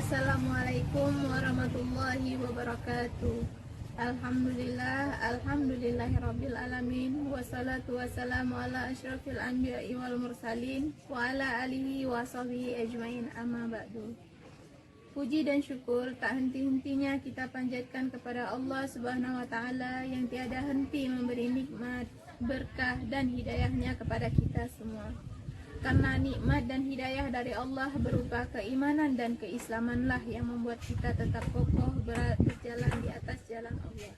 Assalamualaikum warahmatullahi wabarakatuh. Alhamdulillahirabbil alamin, wassalatu wassalamu ala asyrafil anbiya'i wal mursalin wa ala alihi wa sahbihi ajmain, amma ba'du. Puji dan syukur tak henti-hentinya kita panjatkan kepada Allah Subhanahu wa taala yang tiada henti memberi nikmat, berkah dan hidayahnya kepada kita semua. Karena nikmat dan hidayah dari Allah berupa keimanan dan keislamanlah yang membuat kita tetap kokoh berjalan di atas jalan Allah.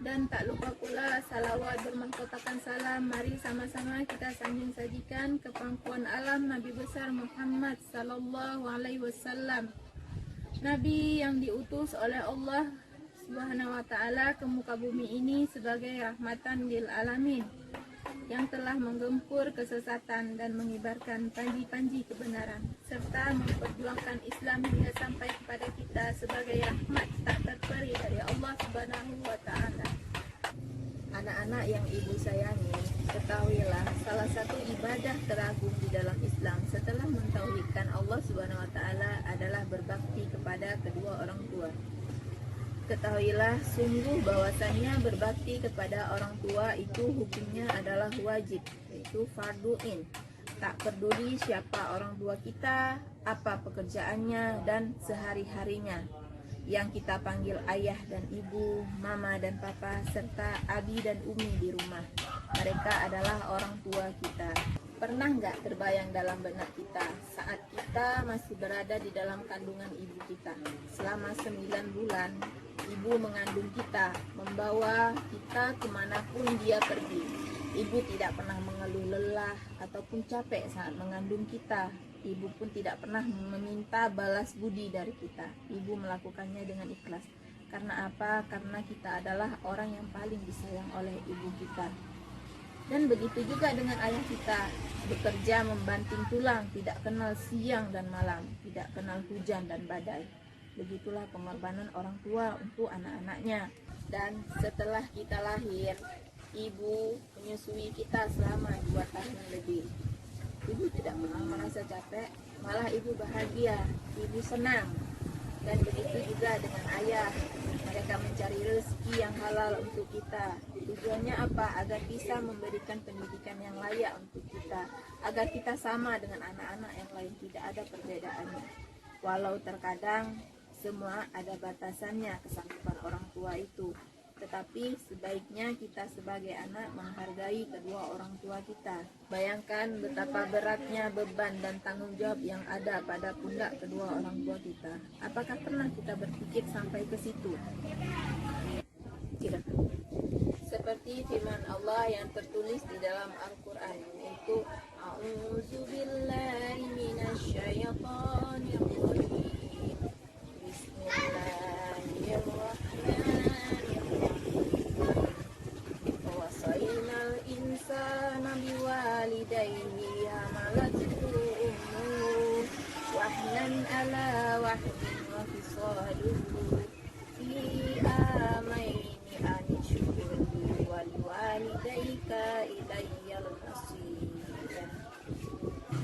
Dan tak lupa pula salawat bermahkotakan salam, mari sama-sama kita sanjung sajikan ke pangkuan alam Nabi besar Muhammad sallallahu alaihi wasallam, Nabi yang diutus oleh Allah Subhanahu wa taala ke muka bumi ini sebagai rahmatan lil alamin, yang telah menggempur kesesatan dan mengibarkan panji-panji kebenaran, serta memperjuangkan Islam hingga sampai kepada kita sebagai rahmat tak terperi dari Allah Subhanahu wa taala. Anak-anak yang ibu sayangi, ketahuilah salah satu ibadah teragung di dalam Islam setelah mentauhidkan Allah Subhanahu wa taala adalah berbakti kepada kedua orang tua. Ketahuilah sungguh bahwasannya berbakti kepada orang tua itu hukumnya adalah wajib, yaitu fardu'in. Tak peduli siapa orang tua kita, apa pekerjaannya dan sehari-harinya, yang kita panggil ayah dan ibu, mama dan papa, serta abi dan umi di rumah. Mereka adalah orang tua kita. Pernah nggak terbayang dalam benak kita saat kita masih berada di dalam kandungan ibu kita selama 9 bulan, ibu mengandung kita, membawa kita kemanapun dia pergi. Ibu tidak pernah mengeluh lelah ataupun capek saat mengandung kita. Ibu pun tidak pernah meminta balas budi dari kita. Ibu melakukannya dengan ikhlas. Karena apa? Karena kita adalah orang yang paling disayang oleh ibu kita. Dan begitu juga dengan ayah kita, bekerja membanting tulang, tidak kenal siang dan malam, tidak kenal hujan dan badai. Begitulah pengorbanan orang tua untuk anak-anaknya. Dan setelah kita lahir, ibu menyusui kita selama 2 tahun lebih. Ibu tidak pernah merasa capek, malah ibu bahagia, ibu senang. Dan begitu juga dengan ayah, mereka mencari rezeki yang halal untuk kita. Tujuannya apa? Agar bisa memberikan pendidikan yang layak untuk kita, agar kita sama dengan anak-anak yang lain, tidak ada perbedaannya. Walau terkadang semua ada batasannya kesanggupan orang tua itu, tetapi sebaiknya kita sebagai anak menghargai kedua orang tua kita. Bayangkan betapa beratnya beban dan tanggung jawab yang ada pada pundak kedua orang tua kita. Apakah pernah kita berpikir sampai ke situ? Tidak. Seperti firman Allah yang tertulis di dalam Al-Quran, yaitu A'udzubillahi minasyaitonir rajim. Wasainal insana biwalidayhi hamalatuhu ummuhu wahnan ala wahnin wa fisaluhu fi amaini an syukurli wal walidayka ilayyal masir.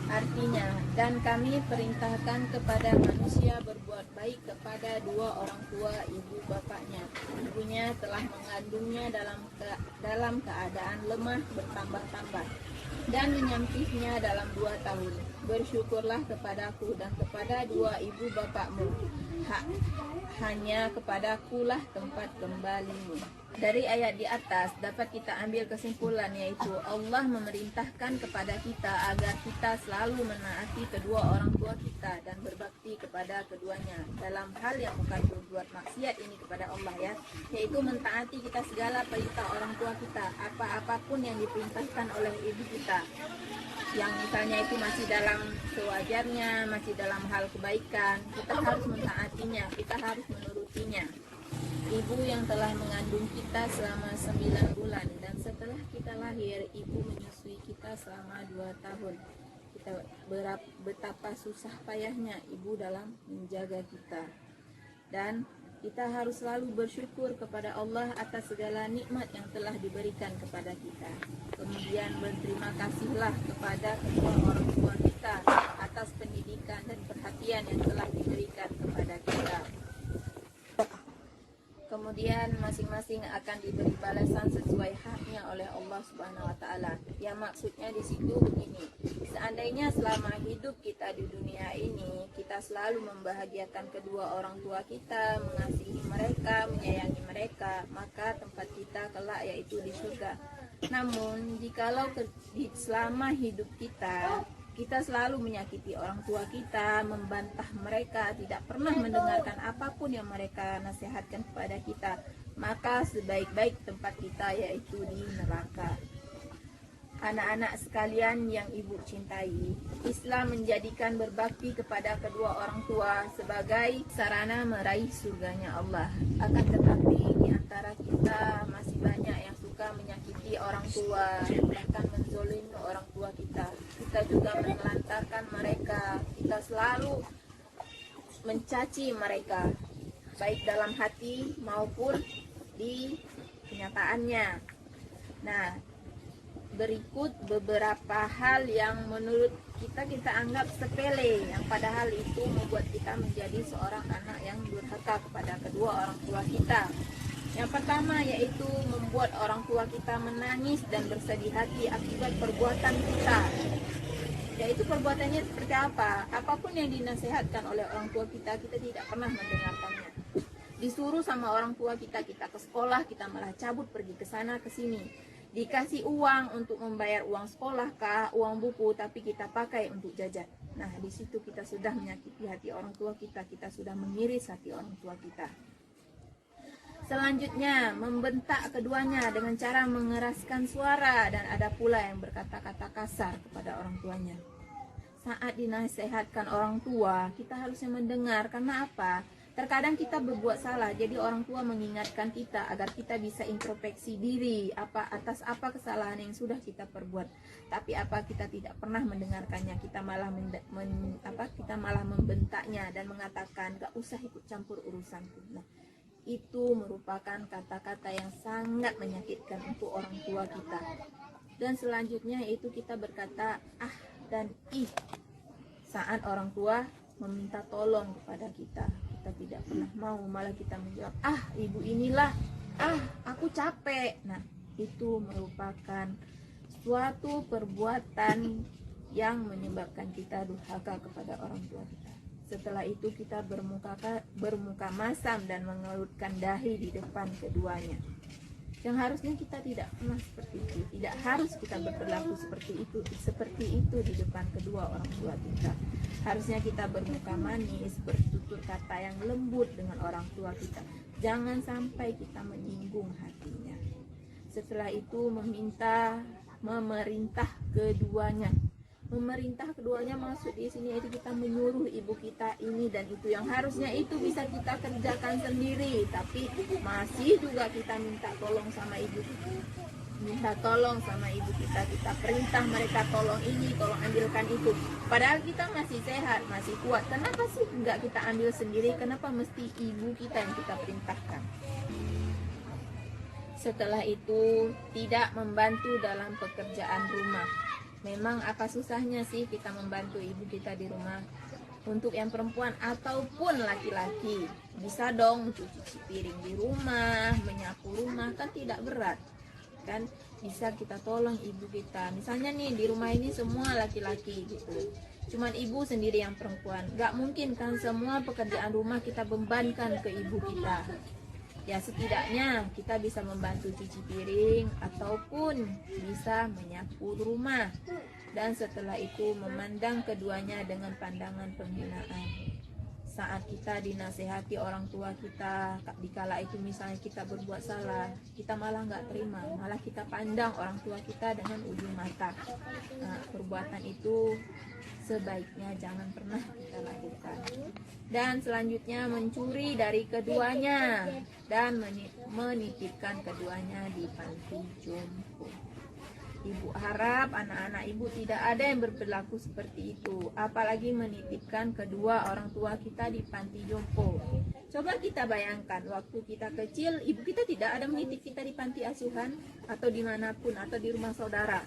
Artinya, dan kami perintahkan kepada manusia berbuat baik kepada 2 orang tua ibu bapaknya. Ibunya telah mengandungnya dalam keadaan lemah bertambah-tambah dan menyampihnya dalam 2 tahun. Bersyukurlah kepadaku dan kepada 2 ibu bapakmu. Hanya kepadakulah tempat kembalimu. Dari ayat di atas dapat kita ambil kesimpulan, yaitu Allah memerintahkan kepada kita agar kita selalu menaati kedua orang tua kita dan berbakti kepada keduanya dalam hal yang bukan berbuat maksiat ini kepada Allah, yaitu mentaati kita segala perintah orang tua kita, apa-apapun yang diperintahkan oleh ibu kita, yang misalnya itu masih dalam sewajarnya, masih dalam hal kebaikan, kita harus mentaatinya, kita harus menurutinya. Ibu yang telah mengandung kita selama 9 bulan dan setelah kita lahir, ibu menyusui kita selama 2 tahun. Kita betapa susah payahnya ibu dalam menjaga kita. Dan kita harus selalu bersyukur kepada Allah atas segala nikmat yang telah diberikan kepada kita. Kemudian berterima kasihlah kepada kedua orang tua kita atas pendidikan dan perhatian yang telah diberikan kepada kita. Kemudian masing-masing akan diberi balasan sesuai haknya oleh Allah Subhanahu wa taala. Yang maksudnya di situ begini. Seandainya selama hidup kita di dunia ini kita selalu membahagiakan kedua orang tua kita, mengasihi mereka, menyayangi mereka, maka tempat kita kelak yaitu di surga. Namun jikalau selama hidup kita selalu menyakiti orang tua kita, membantah mereka, tidak pernah mendengarkan apapun yang mereka nasihatkan kepada kita, maka sebaik-baik tempat kita yaitu di neraka. Anak-anak sekalian yang ibu cintai, Islam menjadikan berbakti kepada kedua orang tua sebagai sarana meraih surganya Allah. Akan tetapi di antara kita masih banyak yang suka menyakiti orang tua, bahkan menzolimi orang tua kita. Kita juga menelantarkan mereka, kita selalu mencaci mereka, baik dalam hati maupun di kenyataannya. Nah, berikut beberapa hal yang menurut kita anggap sepele, yang padahal itu membuat kita menjadi seorang anak yang durhaka kepada kedua orang tua kita. Yang pertama yaitu membuat orang tua kita menangis dan bersedih hati akibat perbuatan kita. Yaitu perbuatannya seperti apa? Apapun yang dinasihatkan oleh orang tua kita, kita tidak pernah mendengarkannya. Disuruh sama orang tua kita ke sekolah, kita malah cabut pergi ke sana ke sini. Dikasih uang untuk membayar uang sekolah kah, uang buku, tapi kita pakai untuk jajan. Nah, di situ kita sudah menyakiti hati orang tua kita sudah mengiris hati orang tua kita. Selanjutnya, membentak keduanya dengan cara mengeraskan suara, dan ada pula yang berkata-kata kasar kepada orang tuanya. Saat dinasihatkan orang tua, kita harusnya mendengar. Karena apa? Terkadang kita berbuat salah, jadi orang tua mengingatkan kita agar kita bisa introspeksi diri atas apa kesalahan yang sudah kita perbuat. Tapi kita tidak pernah mendengarkannya, kita malah membentaknya dan mengatakan gak usah ikut campur urusanku. Nah, itu merupakan kata-kata yang sangat menyakitkan untuk orang tua kita. Dan selanjutnya itu kita berkata ah dan ih saat orang tua meminta tolong kepada kita tidak pernah mau, malah kita menjawab ah ibu inilah, ah aku capek. Nah, itu merupakan suatu perbuatan yang menyebabkan kita durhaka kepada orang tua kita. Setelah itu kita bermuka masam dan mengelutkan dahi di depan keduanya. Yang harusnya kita tidak pernah seperti itu. Tidak harus kita berperilaku seperti itu di depan kedua orang tua kita. Harusnya kita bermuka manis, bertutur kata yang lembut dengan orang tua kita. Jangan sampai kita menyinggung hatinya. Setelah itu memerintah keduanya. Memerintah keduanya maksud di sini itu kita menyuruh ibu kita ini dan itu yang harusnya itu bisa kita kerjakan sendiri, tapi masih juga kita minta tolong sama ibu kita, kita perintah mereka tolong ini, tolong ambilkan itu. Padahal kita masih sehat, masih kuat. Kenapa sih enggak kita ambil sendiri? Kenapa mesti ibu kita yang kita perintahkan? Setelah itu tidak membantu dalam pekerjaan rumah. Memang apa susahnya sih kita membantu ibu kita di rumah? Untuk yang perempuan ataupun laki-laki, bisa dong cuci piring di rumah, menyapu rumah, kan tidak berat. Kan bisa kita tolong ibu kita. Misalnya nih di rumah ini semua laki-laki gitu. Cuman ibu sendiri yang perempuan. Gak mungkin kan semua pekerjaan rumah kita bebankan ke ibu kita. Ya setidaknya kita bisa membantu cuci piring ataupun bisa menyapu rumah. Dan setelah itu memandang keduanya dengan pandangan penghinaan. Saat kita dinasehati orang tua kita, dikala itu misalnya kita berbuat salah, kita malah nggak terima, malah kita pandang orang tua kita dengan ujung mata. Nah, perbuatan itu sebaiknya jangan pernah kita lakukan. Dan selanjutnya mencuri dari keduanya dan menitipkan keduanya di panti jompo. Ibu harap anak-anak ibu tidak ada yang berperilaku seperti itu, apalagi menitipkan kedua orang tua kita di panti jompo. Coba kita bayangkan waktu kita kecil, ibu kita tidak ada menitip kita di panti asuhan atau dimanapun atau di rumah saudara.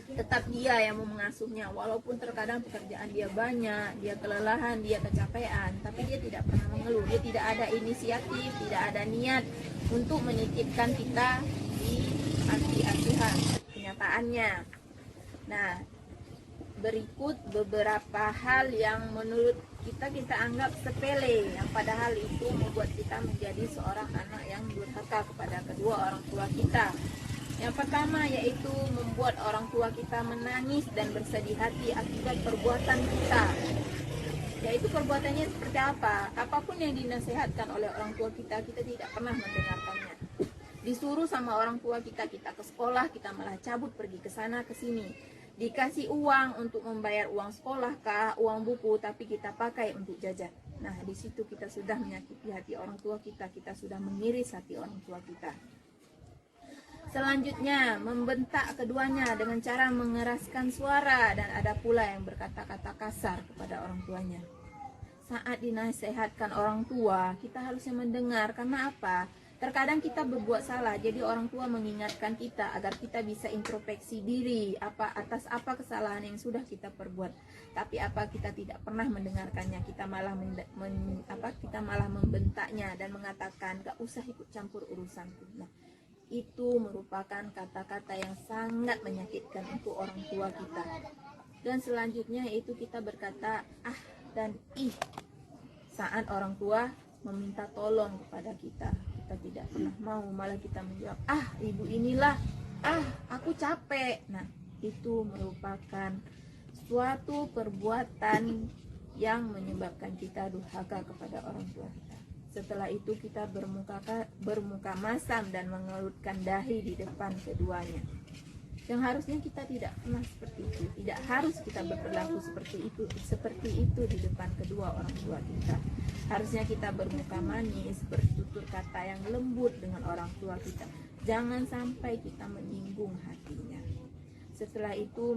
tetap dia yang mengasuhnya, walaupun terkadang pekerjaan dia banyak, dia kelelahan, dia kecapean, tapi dia tidak pernah mengeluh. Dia tidak ada inisiatif, tidak ada niat untuk menitipkan kita di panti asuhan. Kenyataannya, nah, berikut beberapa hal yang menurut kita anggap sepele, yang padahal itu membuat kita menjadi seorang anak yang durhaka kepada kedua orang tua kita. Yang pertama yaitu membuat orang tua kita menangis dan bersedih hati akibat perbuatan kita. Yaitu perbuatannya seperti apa? Apapun yang dinasihatkan oleh orang tua kita, kita tidak pernah mendengarkannya. Disuruh sama orang tua kita ke sekolah, kita malah cabut pergi ke sana ke sini. Dikasih uang untuk membayar uang sekolah kah, uang buku, tapi kita pakai untuk jajan. Nah, di situ kita sudah menyakiti hati orang tua kita sudah mengiris hati orang tua kita. Selanjutnya, membentak keduanya dengan cara mengeraskan suara, dan ada pula yang berkata-kata kasar kepada orang tuanya. Saat dinasehatkan orang tua, kita harusnya mendengar. Karena apa? Terkadang kita berbuat salah, jadi orang tua mengingatkan kita agar kita bisa introspeksi diri atas apa kesalahan yang sudah kita perbuat. Tapi kita tidak pernah mendengarkannya, kita malah membentaknya dan mengatakan, gak usah ikut campur urusanku. Nah, itu merupakan kata-kata yang sangat menyakitkan untuk orang tua kita. Dan selanjutnya yaitu kita berkata ah dan ih saat orang tua meminta tolong kepada kita tidak pernah mau, malah kita menjawab ah ibu inilah, ah aku capek. Nah, itu merupakan suatu perbuatan yang menyebabkan kita durhaka kepada orang tua kita. Setelah itu kita bermuka masam dan mengelutkan dahi di depan keduanya. Yang harusnya kita tidak pernah seperti itu. Tidak harus kita berperilaku seperti itu di depan kedua orang tua kita. Harusnya kita bermuka manis, bertutur kata yang lembut dengan orang tua kita. Jangan sampai kita menyinggung hatinya. Setelah itu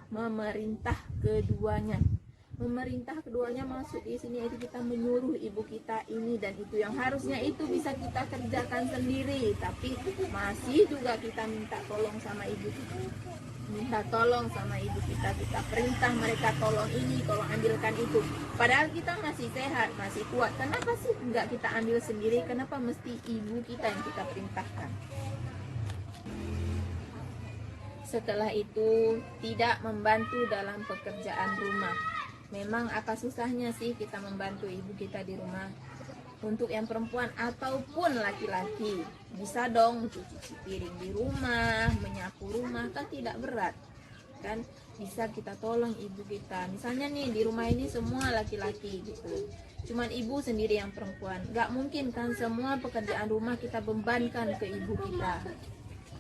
memerintah keduanya. Memerintah keduanya maksud di sini itu kita menyuruh ibu kita ini dan itu yang harusnya itu bisa kita kerjakan sendiri, tapi masih juga kita minta tolong sama ibu kita, kita perintah mereka tolong ini, tolong ambilkan itu. Padahal kita masih sehat, masih kuat. Kenapa sih enggak kita ambil sendiri? Kenapa mesti ibu kita yang kita perintahkan? Setelah itu tidak membantu dalam pekerjaan rumah. Memang apa susahnya sih kita membantu ibu kita di rumah. Untuk yang perempuan ataupun laki-laki, bisa dong cuci piring di rumah, menyapu rumah, kan tidak berat. Kan bisa kita tolong ibu kita. Misalnya nih di rumah ini semua laki-laki gitu. Cuman ibu sendiri yang perempuan. Gak mungkin kan semua pekerjaan rumah kita bebankan ke ibu kita.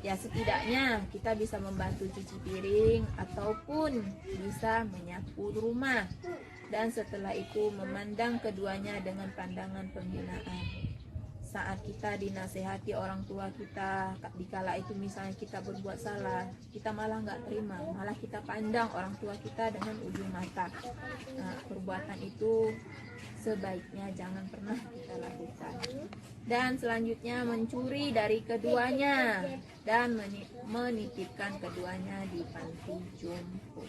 Ya setidaknya kita bisa membantu cuci piring ataupun bisa menyapu rumah. Dan setelah itu memandang keduanya dengan pandangan pembinaan. Saat kita dinasehati orang tua kita, dikala itu misalnya kita berbuat salah, kita malah nggak terima, malah kita pandang orang tua kita dengan ujung mata. Nah, perbuatan itu sebaiknya jangan pernah kita lakukan. Dan selanjutnya mencuri dari keduanya dan menitipkan keduanya di panti jompo.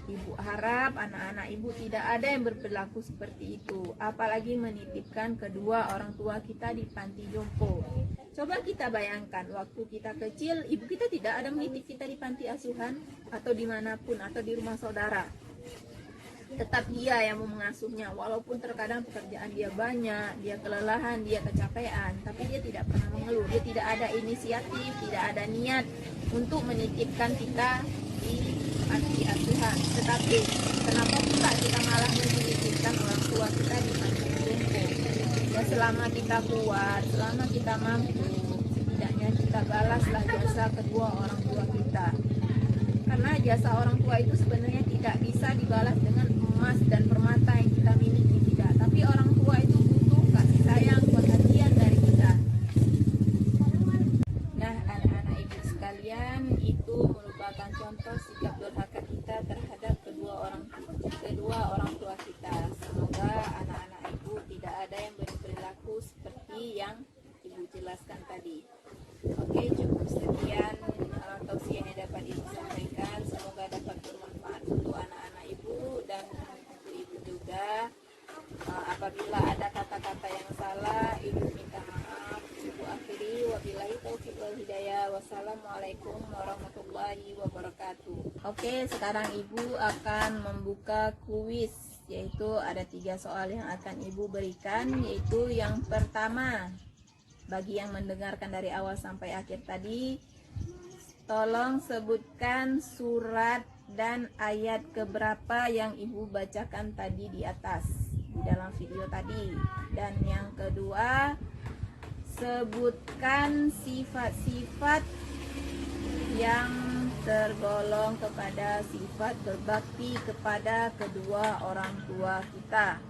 Ibu harap anak-anak ibu tidak ada yang berperilaku seperti itu, apalagi menitipkan kedua orang tua kita di panti jompo. Coba kita bayangkan waktu kita kecil, ibu kita tidak ada menitip kita di panti asuhan atau dimanapun atau di rumah saudara. Tetap dia yang mengasuhnya, walaupun terkadang pekerjaan dia banyak, dia kelelahan, dia kecapean, tapi dia tidak pernah mengeluh. Dia tidak ada inisiatif, tidak ada niat untuk menitipkan kita di panti asuhan. Tetapi kenapa pula kita malah menitipkan orang tua kita di panti jompo? Ya selama kita kuat, selama kita mampu, setidaknya kita balaslah jasa kedua orang tua kita. Karena jasa orang tua itu sebenarnya tidak bisa dibalas dengan emas dan permata yang kita miliki, tidak. Tapi orang tua itu butuh kasih sayang, perhatian dari kita. Nah, anak-anak ibu sekalian, itu merupakan contoh sikap durhaka kita terhadap kedua orang tua kita. Semoga anak-anak ibu tidak ada yang berperilaku seperti yang ibu jelaskan tadi. Oke, cukup sekian tausiah yang dapat ibu Apabila ada kata-kata yang salah, Ibu minta maaf. Ibu akhiri, wabillahi taufiq wal hidayah. Wassalamualaikum warahmatullahi wabarakatuh. Oke, sekarang Ibu akan membuka kuis, yaitu ada 3 soal yang akan Ibu berikan, yaitu yang pertama, bagi yang mendengarkan dari awal sampai akhir tadi, tolong sebutkan surat dan ayat keberapa yang Ibu bacakan tadi di atas di dalam video tadi. Dan yang kedua, sebutkan sifat-sifat yang tergolong kepada sifat berbakti kepada kedua orang tua kita.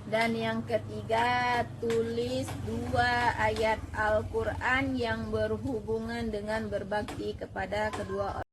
Dan yang ketiga, tulis 2 ayat Al-Quran yang berhubungan dengan berbakti kepada kedua orang